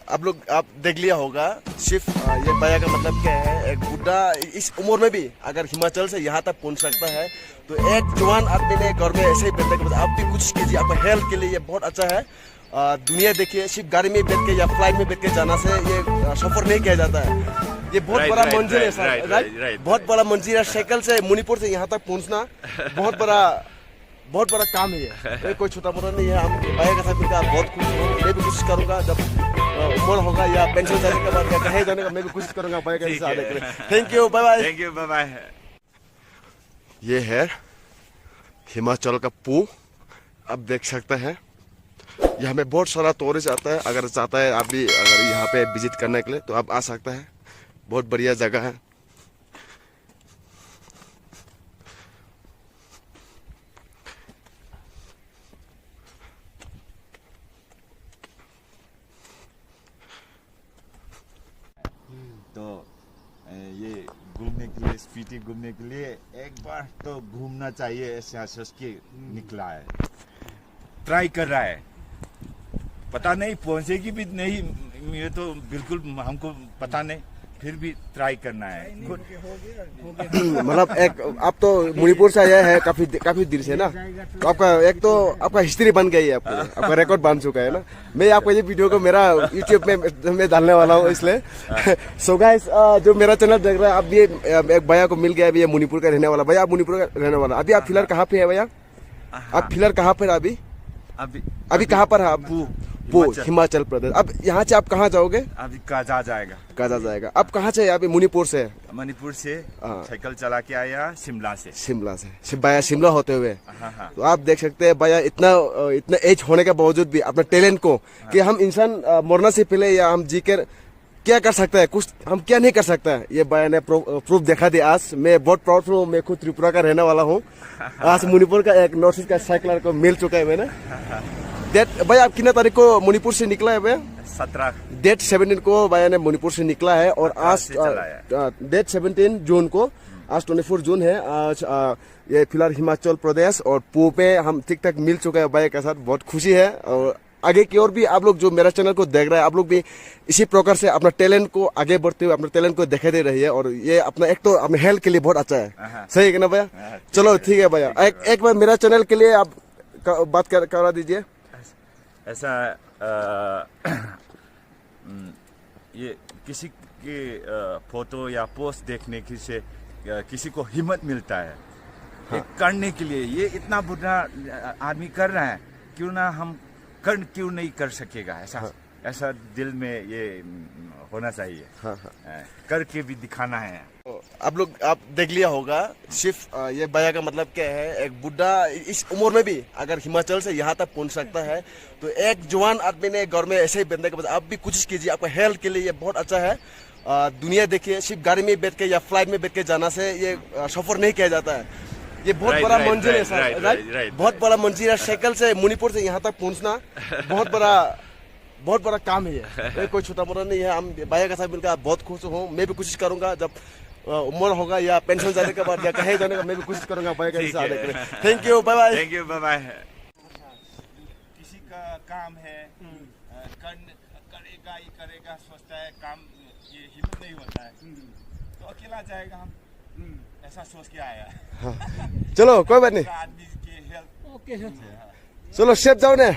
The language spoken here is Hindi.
आप देख लिया होगा। सिर्फ ये भैया का मतलब क्या है, एक बुढ़ा इस उम्र में भी अगर हिमाचल से यहाँ तक पहुँच सकता है तो एक जवान आदमी ने घर में ऐसे ही बैठने के बाद आप भी कुछ कीजिए। आपका हेल्थ के लिए ये बहुत अच्छा है। दुनिया देखिए, सिर्फ गाड़ी में बैठ के या फ्लाइट में बैठ के जाना से ये सफर नहीं किया जाता है। ये बहुत बड़ा मंजिल है सर, राइट? बहुत बड़ा मंजिल है। साइकिल से मणिपुर से यहाँ तक पहुँचना बहुत बड़ा काम है ये कोई छोटा मोटा नहीं है। हम भैया के साथ मिलकर बहुत खुश हूँ। मैं भी कोशिश करूँगा जब उम्र होगा या पेंशन जाने के बाद या कहीं जाने का, मैं भी कोशिश करूँगा भैया के साथ आने के लिए। Thank you, bye bye. Thank you, bye bye. ये है हिमाचल का पू, आप देख सकते हैं। यहाँ में बहुत सारा टूरिस्ट आता है। अगर चाहता है आप भी अगर यहाँ पे विजिट करने के लिए तो आप आ सकता है। बहुत बढ़िया जगह है। तो ये घूमने के लिए, स्पीति घूमने के लिए एक बार तो घूमना चाहिए, ऐसा सोच के निकला है। ट्राई कर रहा है, पता नहीं पहुंचेगी भी नहीं, ये तो बिल्कुल हमको पता नहीं, फिर भी ट्राई करना है। मतलब एक आप तो मणिपुर से आया है काफी देर से ना, तो आपका हिस्ट्री बन गई है, आपका रिकॉर्ड बन चुका है ना। मैं आपको ये वीडियो को मेरा यूट्यूब में मैं डालने वाला हूँ इसलिए। सो गाइस, जो मेरा चैनल देख रहा है, अब ये एक भैया को मिल गया है, ये मणिपुर का रहने वाला भैया। आप मणिपुर का रहने वाला, अभी आप फिलहाल कहाँ पे है भैया? आप फिलहाल कहाँ पर अभी कहाँ पर है आप? वो हिमाचल प्रदेश। अब यहाँ से आप कहाँ जाओगे? अभी काजा जाएगा। आप कहाँ से? अभी मणिपुर से साइकिल चला के आया शिमला से भैया शिमला होते हुए। हाँ। तो आप देख सकते हैं भैया इतना एज होने के बावजूद भी अपने टैलेंट को, कि हम इंसान मरने से पहले या हम जी कर क्या कर सकता है, कुछ हम क्या नहीं कर सकता है, ये भैया ने प्रूफ देखा दिया। आज मैं बहुत प्राउड हूँ। मैं खुद त्रिपुरा का रहने वाला हूँ। आज मणिपुर का एक नॉर्थ ईस्ट का साइकिलर को मिल चुका है मैंने। भैया आप कितना तारीख को मणिपुर से निकला है भैया? 17 डेट 17 को भैया ने मणिपुर से निकला है, और आज डेट 17 जून को, आज 24 जून है। आज ये फिलहाल हिमाचल प्रदेश और पू पे हम ठीक ठाक मिल चुका है भैया के साथ। बहुत खुशी है। और आगे की ओर भी आप लोग जो मेरा चैनल को देख रहे हैं, आप लोग भी इसी प्रकार से अपना टैलेंट को आगे बढ़ते हुए अपना टैलेंट को दिखा दे रही है। और ये अपना एक तो अपने हेल्थ के लिए बहुत अच्छा है। सही है ना भैया? चलो ठीक है भैया, एक बार मेरा चैनल के लिए आप बात करा दीजिए। ऐसा ये किसी की फोटो या पोस्ट देखने की से किसी को हिम्मत मिलता है। हाँ। ये करने के लिए, ये इतना बुरा आदमी कर रहा है, क्यों ना हम क्यों नहीं कर सकेगा? ऐसा हाँ। ऐसा दिल में ये होना चाहिए। हाँ। करके भी दिखाना है। आप देख लिया होगा। सिर्फ ये भैया का मतलब क्या है, एक बुढ़ा इस उम्र में भी अगर हिमाचल से यहाँ तक पहुँच सकता है तो एक जवान आदमी ने घर में ऐसे ही बैठने के बाद आप भी कोशिश कीजिए। आपका हेल्थ के लिए ये बहुत अच्छा है। दुनिया देखिए, सिर्फ गाड़ी में बैठ के या फ्लाइट में बैठ के जाना से ये सफर नहीं किया जाता है। ये बहुत बड़ा मंजिल है सर, राइट? बहुत बड़ा मंजिल है। साइकिल से मणिपुर से यहाँ तक पहुँचना बहुत बड़ा काम है ये कोई छोटा मोटा नहीं है। हम भैया के साथ मिलकर बहुत खुश हूँ। मैं भी कोशिश करूंगा जब उम्र होगा या पेंशन जाने के बाद या कहीं जाने का, मैं भी कोशिश करूंगा भैया के साथ आने के लिए। Thank you, bye bye. Thank you, bye bye. किसी का काम है, करेगा सोचता है, काम ये हिम्मत नहीं होता है तो अकेला जाएगा। हम ऐसा सोच के आया। हाँ। चलो कोई बात नहीं, आदमी की हेल्थ ओके। चलो सेफ जाओ ने।